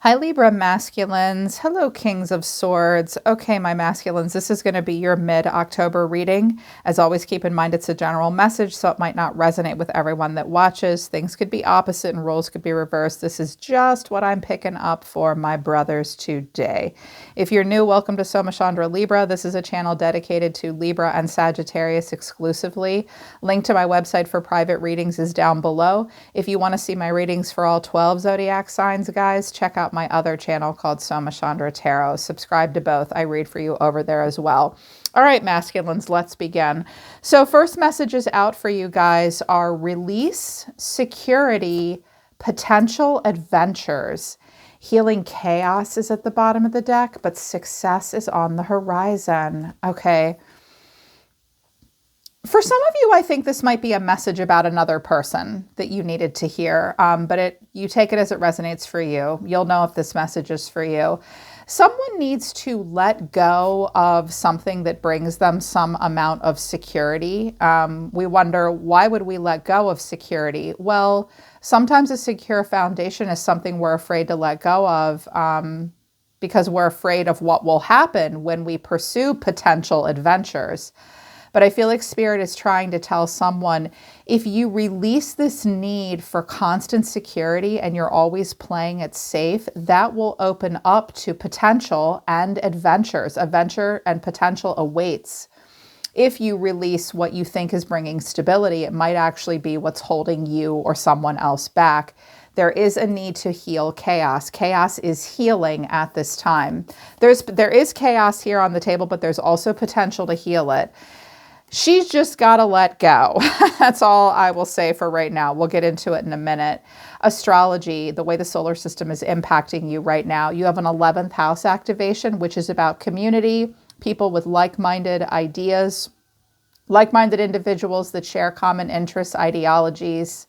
Hi, Libra masculines. Hello, Kings of Swords. Okay, my masculines, this is going to be your mid-October reading. As always, keep in mind it's a general message, so it might not resonate with everyone that watches. Things could be opposite and roles could be reversed. This is just what I'm picking up for my brothers today. If you're new, welcome to Soma Chandra Libra. This is a channel dedicated to Libra and Sagittarius exclusively. Link to my website for private readings is down below. If you want to see my readings for all 12 zodiac signs, guys, check out my other channel called Soma Chandra Tarot. Subscribe to both. I read for you over there as well. All right, masculines, let's begin. So first messages out for you guys are release, security, potential adventures. Healing chaos is at the bottom of the deck, but success is on the horizon. Okay. For some of you, I think this might be a message about another person that you needed to hear, but you take it as it resonates for you. You'll know if this message is for you. Someone needs to let go of something that brings them some amount of security. We wonder, why would we let go of security? Well, sometimes a secure foundation is something we're afraid to let go of because we're afraid of what will happen when we pursue potential adventures. But I feel like Spirit is trying to tell someone, if you release this need for constant security and you're always playing it safe, that will open up to potential and adventures. Adventure and potential awaits. If you release what you think is bringing stability, it might actually be what's holding you or someone else back. There is a need to heal chaos. Chaos is healing at this time. There is chaos here on the table, but there's also potential to heal it. She's just got to let go. That's all I will say for right now. We'll get into it in a minute. Astrology, the way the solar system is impacting you right now. You have an 11th house activation, which is about community, people with like-minded ideas, like-minded individuals that share common interests, ideologies.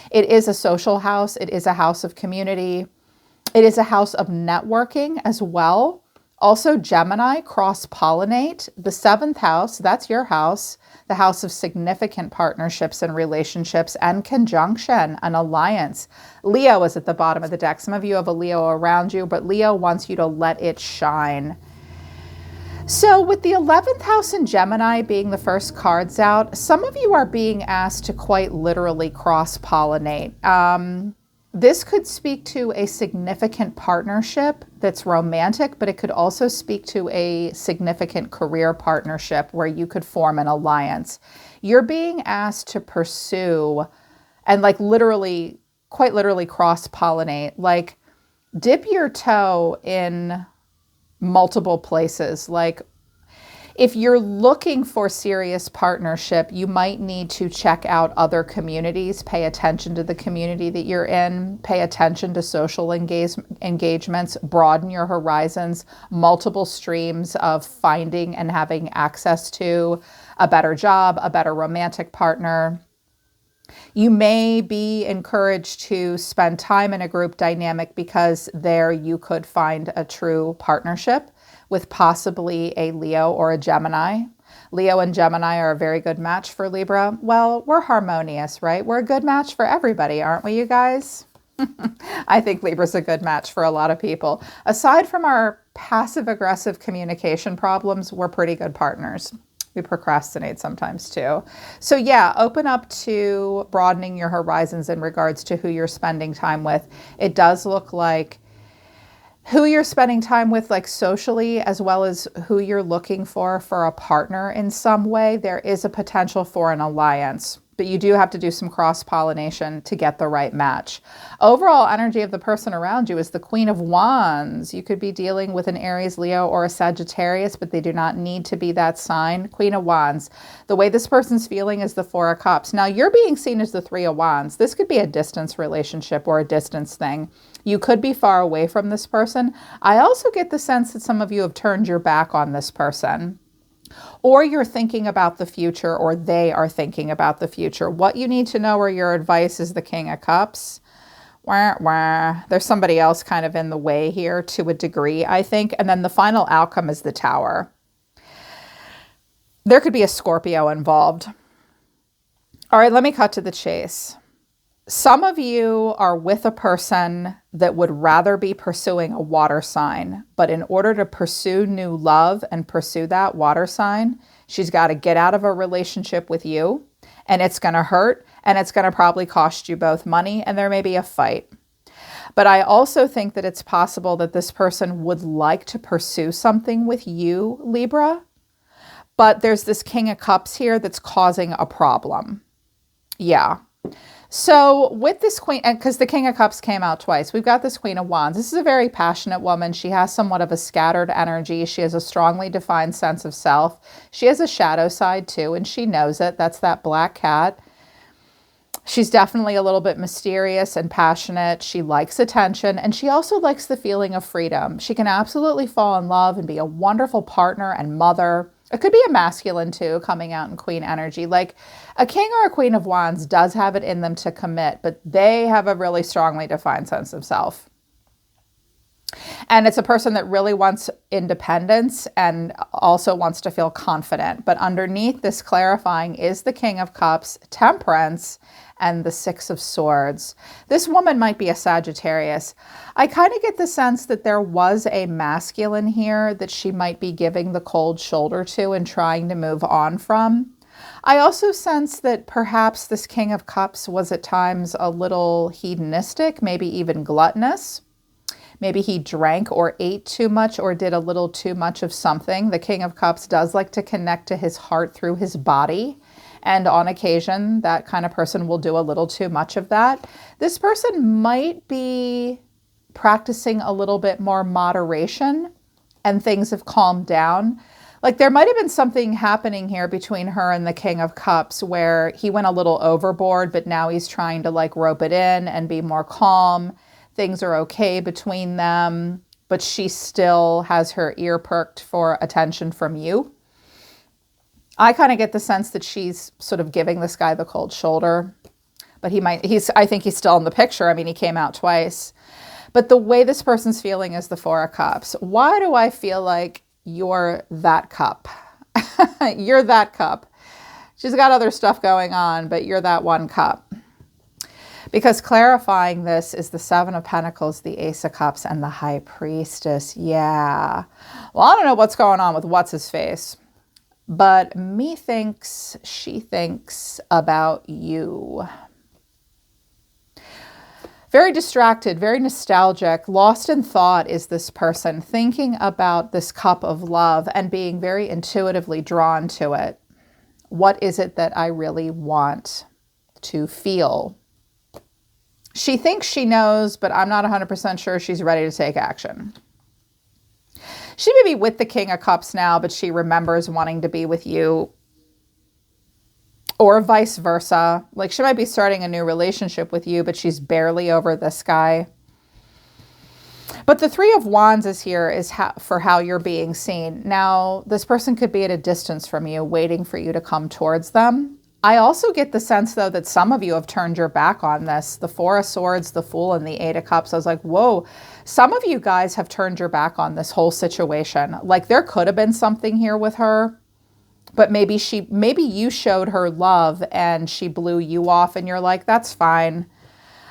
It is a social house. It is a house of community. It is a house of networking as well. Also, Gemini, cross-pollinate. The 7th house, that's your house, the house of significant partnerships and relationships and conjunction, an alliance. Leo is at the bottom of the deck. Some of you have a Leo around you, but Leo wants you to let it shine. So with the 11th house in Gemini being the first cards out, some of you are being asked to quite literally cross-pollinate. This could speak to a significant partnership that's romantic, but it could also speak to a significant career partnership where you could form an alliance. You're being asked to pursue and quite literally cross-pollinate, like dip your toe in multiple places. Like if you're looking for serious partnership, you might need to check out other communities, pay attention to the community that you're in, pay attention to social engagements, broaden your horizons, multiple streams of finding and having access to a better job, a better romantic partner. You may be encouraged to spend time in a group dynamic because there you could find a true partnership with possibly a Leo or a Gemini. Leo and Gemini are a very good match for Libra. Well, we're harmonious, right? We're a good match for everybody, aren't we, you guys? I think Libra's a good match for a lot of people. Aside from our passive-aggressive communication problems, we're pretty good partners. We procrastinate sometimes too. So yeah, open up to broadening your horizons in regards to who you're spending time with. It does look like who you're spending time with, like socially, as well as who you're looking for a partner in some way. There is a potential for an alliance, but you do have to do some cross-pollination to get the right match. Overall energy of the person around you is the Queen of Wands. You could be dealing with an Aries, Leo, or a Sagittarius, but they do not need to be that sign. Queen of Wands. The way this person's feeling is the Four of Cups. Now, you're being seen as the Three of Wands. This could be a distance relationship or a distance thing. You could be far away from this person. I also get the sense that some of you have turned your back on this person. Or you're thinking about the future, or they are thinking about the future. What you need to know, or your advice, is the King of Cups. Wah, wah. There's somebody else kind of in the way here to a degree, I think. And then the final outcome is the Tower. There could be a Scorpio involved. All right, let me cut to the chase. Some of you are with a person that would rather be pursuing a water sign, but in order to pursue new love and pursue that water sign, she's got to get out of a relationship with you, and it's going to hurt, and it's going to probably cost you both money, and there may be a fight. But I also think that it's possible that this person would like to pursue something with you, Libra, but there's this King of Cups here that's causing a problem. Yeah. So with this Queen, and because the King of Cups came out twice, we've got this Queen of Wands. This is a very passionate woman. She has somewhat of a scattered energy. She has a strongly defined sense of self. She has a shadow side too, and she knows it. That's that black cat. She's definitely a little bit mysterious and passionate. She likes attention, and she also likes the feeling of freedom. She can absolutely fall in love and be a wonderful partner and mother. It could be a masculine too, coming out in queen energy. Like a king or a queen of wands does have it in them to commit, but they have a really strongly defined sense of self. And it's a person that really wants independence and also wants to feel confident. But underneath this clarifying is the King of Cups, Temperance, and the Six of Swords. This woman might be a Sagittarius. I kind of get the sense that there was a masculine here that she might be giving the cold shoulder to and trying to move on from. I also sense that perhaps this King of Cups was at times a little hedonistic, maybe even gluttonous. Maybe he drank or ate too much or did a little too much of something. The King of Cups does like to connect to his heart through his body. And on occasion, that kind of person will do a little too much of that. This person might be practicing a little bit more moderation and things have calmed down. Like there might have been something happening here between her and the King of Cups where he went a little overboard, but now he's trying to like rope it in and be more calm. Things are okay between them, but she still has her ear perked for attention from you. I kind of get the sense that she's sort of giving this guy the cold shoulder, but I think he's still in the picture. I mean, he came out twice, but the way this person's feeling is the Four of Cups. Why do I feel like you're that cup? You're that cup. She's got other stuff going on, but you're that one cup. Because clarifying this is the Seven of Pentacles, the Ace of Cups, and the High Priestess. Yeah. Well, I don't know what's going on with what's-his-face, but she thinks about you. Very distracted, very nostalgic, lost in thought is this person, thinking about this cup of love and being very intuitively drawn to it. What is it that I really want to feel? She thinks she knows, but I'm not 100% sure she's ready to take action. She may be with the King of Cups now, but she remembers wanting to be with you, or vice versa. Like she might be starting a new relationship with you, but she's barely over this guy. But the Three of Wands is here for how you're being seen. Now, this person could be at a distance from you, waiting for you to come towards them. I also get the sense, though, that some of you have turned your back on this. The Four of Swords, the Fool, and the Eight of Cups. I was like, whoa, some of you guys have turned your back on this whole situation. Like there could have been something here with her, but maybe you showed her love and she blew you off and you're like, that's fine.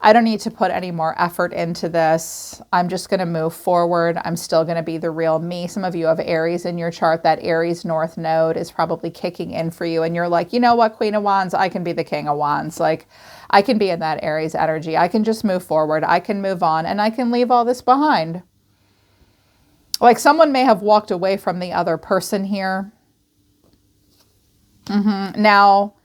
I don't need to put any more effort into this. I'm just going to move forward. I'm still going to be the real me. Some of you have Aries in your chart. That Aries North node is probably kicking in for you. And you're like, you know what, Queen of Wands, I can be the King of Wands. Like I can be in that Aries energy. I can just move forward. I can move on and I can leave all this behind. Like someone may have walked away from the other person here. Now,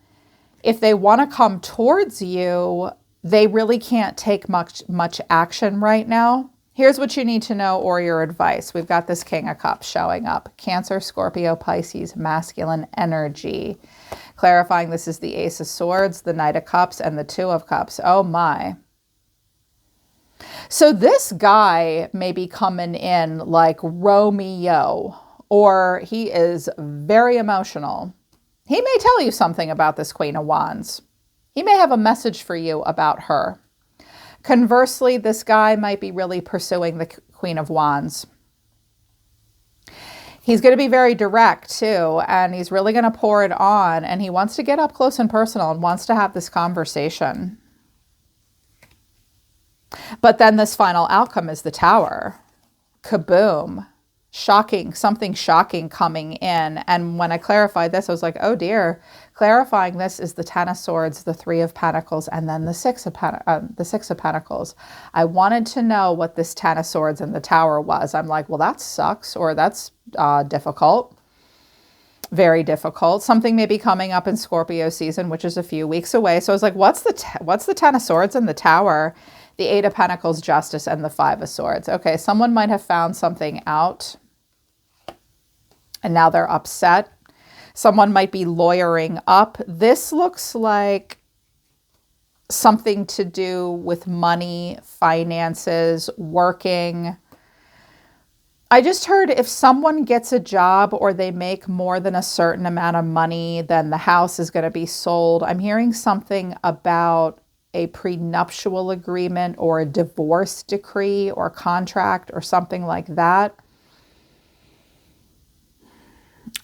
if they want to come towards you, they really can't take much action right now. Here's what you need to know or your advice. We've got this King of Cups showing up. Cancer, Scorpio, Pisces, masculine energy. Clarifying this is the Ace of Swords, the Knight of Cups, and the Two of Cups. Oh my. So this guy may be coming in like Romeo, or he is very emotional. He may tell you something about this Queen of Wands. He may have a message for you about her. Conversely, this guy might be really pursuing the Queen of Wands. He's going to be very direct too, and he's really going to pour it on, and he wants to get up close and personal and wants to have this conversation. But then this final outcome is the Tower. Kaboom. Shocking, something shocking coming in. And when I clarified this, I was like, oh dear, clarifying this is the Ten of Swords, the Three of Pentacles, and then the Six of Pentacles. I wanted to know what this Ten of Swords and the Tower was. I'm like, well, that sucks, or that's difficult. Very difficult. Something may be coming up in Scorpio season, which is a few weeks away. So I was like, what's the Ten of Swords and the Tower? The Eight of Pentacles, Justice, and the Five of Swords. Okay, someone might have found something out and now they're upset. Someone might be lawyering up. This looks like something to do with money, finances, working. I just heard if someone gets a job or they make more than a certain amount of money, then the house is going to be sold. I'm hearing something about a prenuptial agreement or a divorce decree or contract or something like that.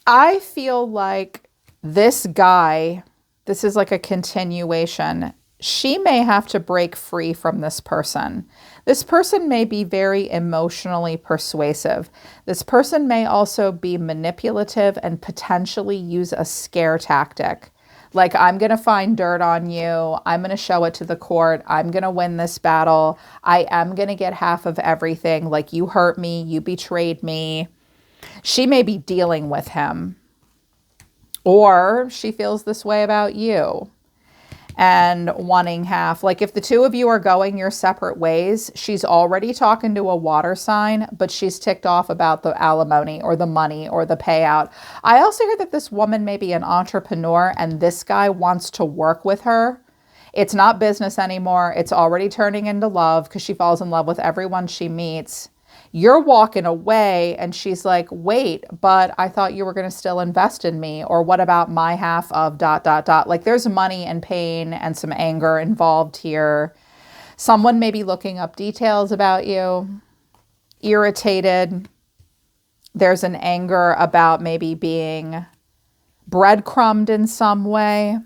I feel like this guy, this is like a continuation. She may have to break free from this person. This person may be very emotionally persuasive. This person may also be manipulative and potentially use a scare tactic. Like, I'm going to find dirt on you. I'm going to show it to the court. I'm going to win this battle. I am going to get half of everything. Like, you hurt me. You betrayed me. She may be dealing with him. Or she feels this way about you and wanting half. Like, if the two of you are going your separate ways, she's already talking to a water sign, but she's ticked off about the alimony or the money or the payout. I also hear that this woman may be an entrepreneur and this guy wants to work with her. It's not business anymore. It's already turning into love because she falls in love with everyone she meets. You're walking away and she's like, wait, but I thought you were going to still invest in me. Or what about my half of ... Like, there's money and pain and some anger involved here. Someone may be looking up details about you, irritated. There's an anger about maybe being breadcrumbed in some way.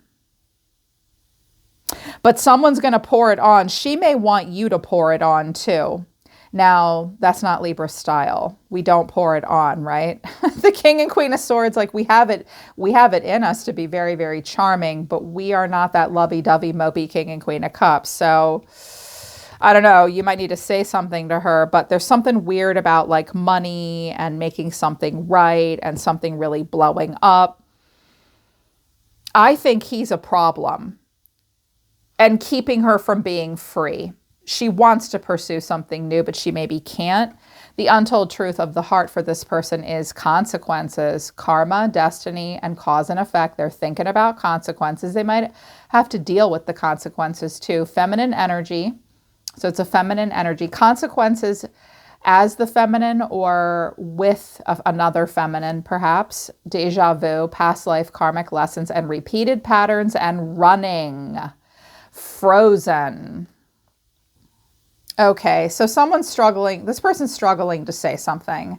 But someone's going to pour it on. She may want you to pour it on too. Now, that's not Libra style. We don't pour it on, right? The King and Queen of Swords, like, we have it in us to be very, very charming, but we are not that lovey-dovey, mopey King and Queen of Cups. So, I don't know, you might need to say something to her, but there's something weird about, like, money and making something right and something really blowing up. I think he's a problem and keeping her from being free. She wants to pursue something new, but she maybe can't. The untold truth of the heart for this person is consequences, karma, destiny, and cause and effect. They're thinking about consequences. They might have to deal with the consequences too. Feminine energy. So it's a feminine energy. Consequences as the feminine or with another feminine, perhaps. Deja vu, past life, karmic lessons, and repeated patterns and running. Frozen. Okay, so someone's struggling, this person's struggling to say something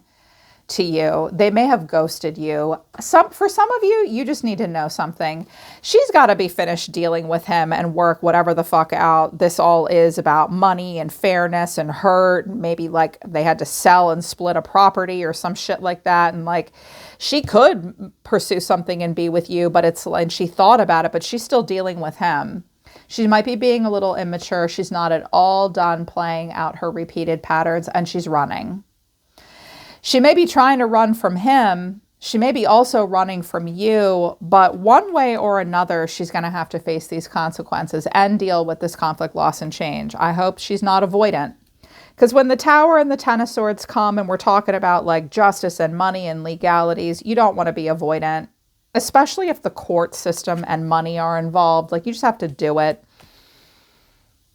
to you. They may have ghosted you. For some of you, you just need to know something. She's got to be finished dealing with him and work whatever the fuck out this all is about money and fairness and hurt. Maybe like they had to sell and split a property or some shit like that. And like she could pursue something and be with you, but and she thought about it, but she's still dealing with him. She might be being a little immature. She's not at all done playing out her repeated patterns and she's running. She may be trying to run from him. She may be also running from you, but one way or another, she's going to have to face these consequences and deal with this conflict, loss, and change. I hope she's not avoidant. Because when the Tower and the Ten of Swords come and we're talking about like justice and money and legalities, you don't want to be avoidant. Especially if the court system and money are involved. Like, you just have to do it.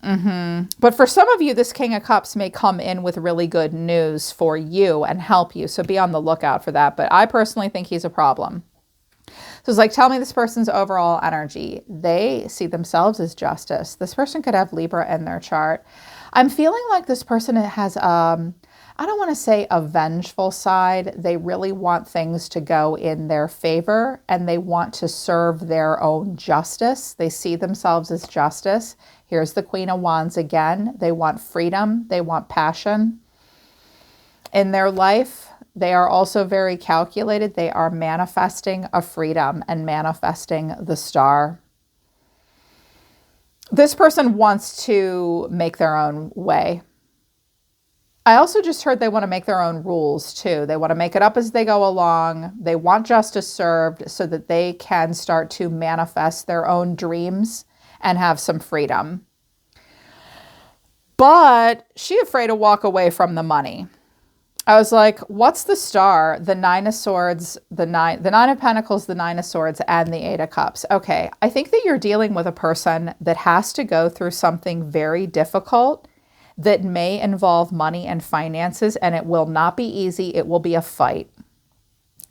But for some of you, this King of Cups may come in with really good news for you and help you. So be on the lookout for that. But I personally think he's a problem. So it's like, tell me this person's overall energy. They see themselves as justice. This person could have Libra in their chart. I'm feeling like this person has I don't want to say a vengeful side. They really want things to go in their favor and they want to serve their own justice. They see themselves as justice. Here's the Queen of Wands again. They want freedom. They want passion in their life. They are also very calculated. They are manifesting a freedom and manifesting the star. This person wants to make their own way. I also just heard they want to make their own rules too. They want to make it up as they go along. They want justice served so that they can start to manifest their own dreams and have some freedom. But she's afraid to walk away from the money. I was like, what's the star? The Nine of Swords, the Nine of Pentacles, the Nine of Swords, and the Eight of Cups. Okay, I think that you're dealing with a person that has to go through something very difficult that may involve money and finances, and it will not be easy. It will be a fight.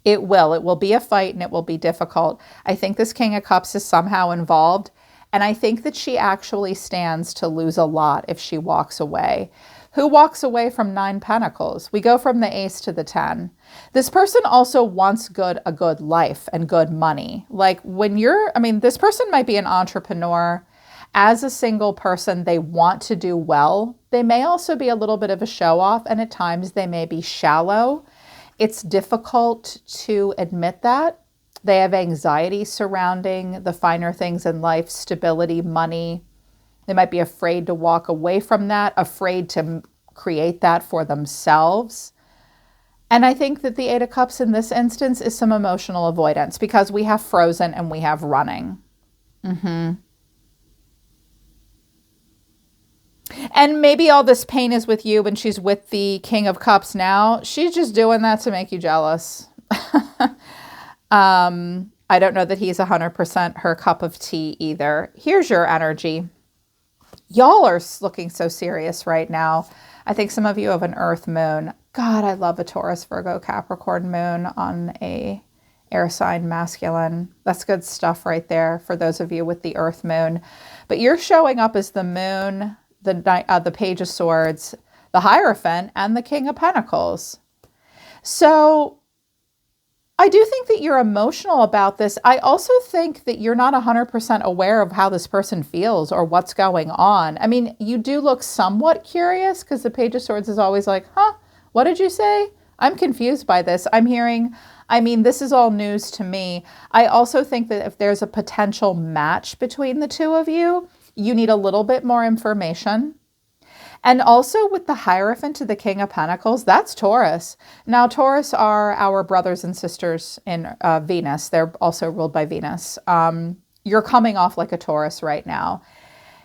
It will be a fight, and it will be difficult. I think this King of Cups is somehow involved, and I think that she actually stands to lose a lot if she walks away. Who walks away from 9 Pentacles? We go from the Ace to the 10. This person also wants a good life and good money. Like this person might be an entrepreneur. As a single person, they want to do well. They may also be a little bit of a show off, and at times they may be shallow. It's difficult to admit that. They have anxiety surrounding the finer things in life, stability, money. They might be afraid to walk away from that, afraid to create that for themselves. And I think that the Eight of Cups in this instance is some emotional avoidance because we have frozen and we have running. And maybe all this pain is with you and she's with the King of Cups now. She's just doing that to make you jealous. I don't know that he's 100% her cup of tea either. Here's your energy. Y'all are looking so serious right now. I think some of you have an Earth moon. God, I love a Taurus, Virgo, Capricorn moon on a air sign masculine. That's good stuff right there for those of you with the Earth moon. But you're showing up as the moon, the Page of Swords, the Hierophant, and the King of Pentacles. So I do think that you're emotional about this. I also think that you're not 100% aware of how this person feels or what's going on. I mean, you do look somewhat curious because the Page of Swords is always like, what did you say? I'm confused by this. This is all news to me. I also think that if there's a potential match between the two of you, you need a little bit more information. And also with the Hierophant to the King of Pentacles, that's Taurus. Now, Taurus are our brothers and sisters in Venus. They're also ruled by Venus. You're coming off like a Taurus right now.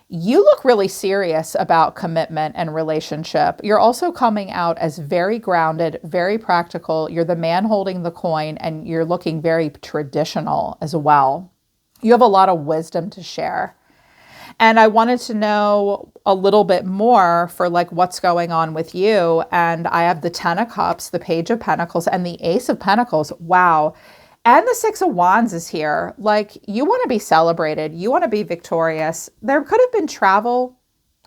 You look really serious about commitment and relationship. You're also coming out as very grounded, very practical. You're the man holding the coin, and you're looking very traditional as well. You have a lot of wisdom to share. And I wanted to know a little bit more for like what's going on with you. And I have the 10 of Cups, the Page of Pentacles, and the Ace of Pentacles. Wow. And the 6 of Wands is here. Like, you want to be celebrated. You want to be victorious. There could have been travel.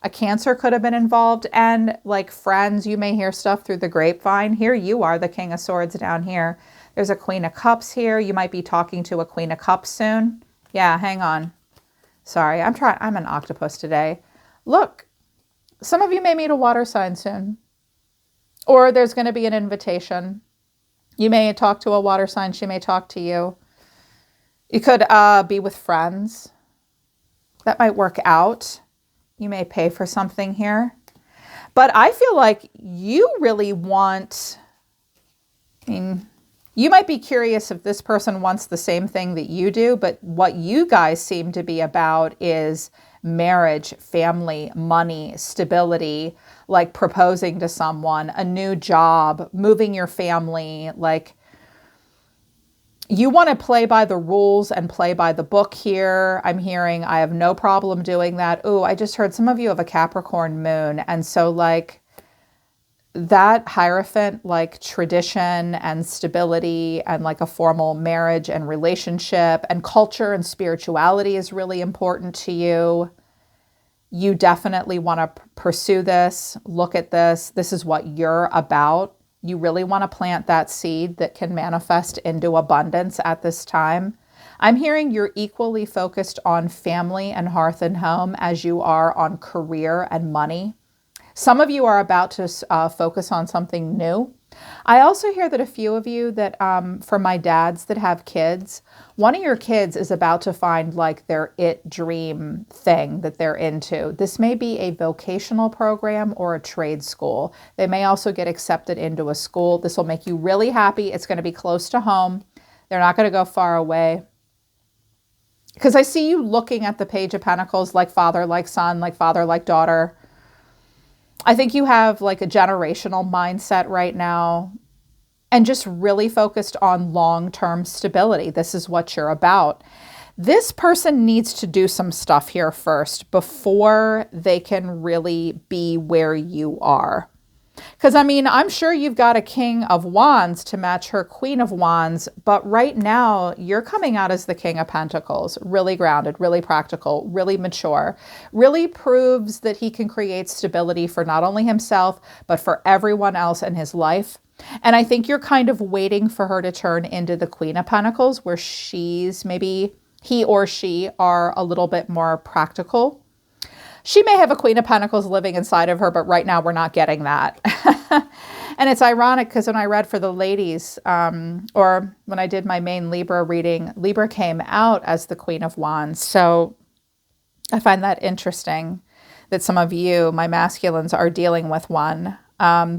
A Cancer could have been involved. And like friends, you may hear stuff through the grapevine. Here you are, the King of Swords down here. There's a Queen of Cups here. You might be talking to a Queen of Cups soon. Yeah, hang on. Sorry, I'm an octopus today. Look, some of you may meet a water sign soon. Or there's going to be an invitation. You may talk to a water sign. She may talk to you. You could be with friends. That might work out. You may pay for something here. But I feel like you really want... You might be curious if this person wants the same thing that you do, but what you guys seem to be about is marriage, family, money, stability, like proposing to someone, a new job, moving your family. Like, you want to play by the rules and play by the book here. I'm hearing I have no problem doing that. Oh, I just heard some of you have a Capricorn moon. And so like, that Hierophant, like tradition and stability and like a formal marriage and relationship and culture and spirituality is really important to you. You definitely want to pursue this, look at this. This is what you're about. You really want to plant that seed that can manifest into abundance at this time. I'm hearing you're equally focused on family and hearth and home as you are on career and money. Some of you are about to focus on something new. I also hear that a few of you that, for my dads that have kids, one of your kids is about to find like their dream thing that they're into. This may be a vocational program or a trade school. They may also get accepted into a school. This will make you really happy. It's going to be close to home. They're not going to go far away. Because I see you looking at the Page of Pentacles like father, like son, like father, like daughter. I think you have like a generational mindset right now and just really focused on long-term stability. This is what you're about. This person needs to do some stuff here first before they can really be where you are. Because, I mean, I'm sure you've got a King of Wands to match her Queen of Wands, but right now you're coming out as the King of Pentacles, really grounded, really practical, really mature, really proves that he can create stability for not only himself, but for everyone else in his life. And I think you're kind of waiting for her to turn into the Queen of Pentacles, where she's maybe he or she are a little bit more practical. She may have a Queen of Pentacles living inside of her, but right now we're not getting that. And it's ironic because when I read for the ladies, or when I did my main Libra reading, Libra came out as the Queen of Wands. So I find that interesting that some of you, my masculines, are dealing with one.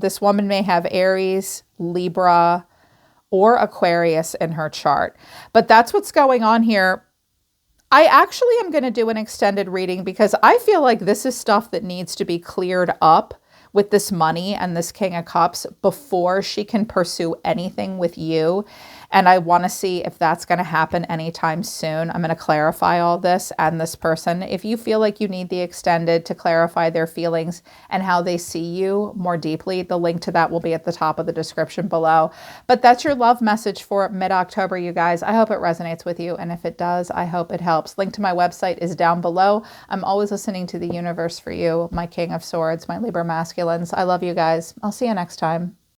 This woman may have Aries, Libra, or Aquarius in her chart. But that's what's going on here. I actually am going to do an extended reading because I feel like this is stuff that needs to be cleared up with this money and this King of Cups before she can pursue anything with you. And I want to see if that's going to happen anytime soon. I'm going to clarify all this and this person. If you feel like you need the extended to clarify their feelings and how they see you more deeply, the link to that will be at the top of the description below. But that's your love message for mid-October, you guys. I hope it resonates with you. And if it does, I hope it helps. Link to my website is down below. I'm always listening to the universe for you, my King of Swords, my Libra masculines. I love you guys. I'll see you next time.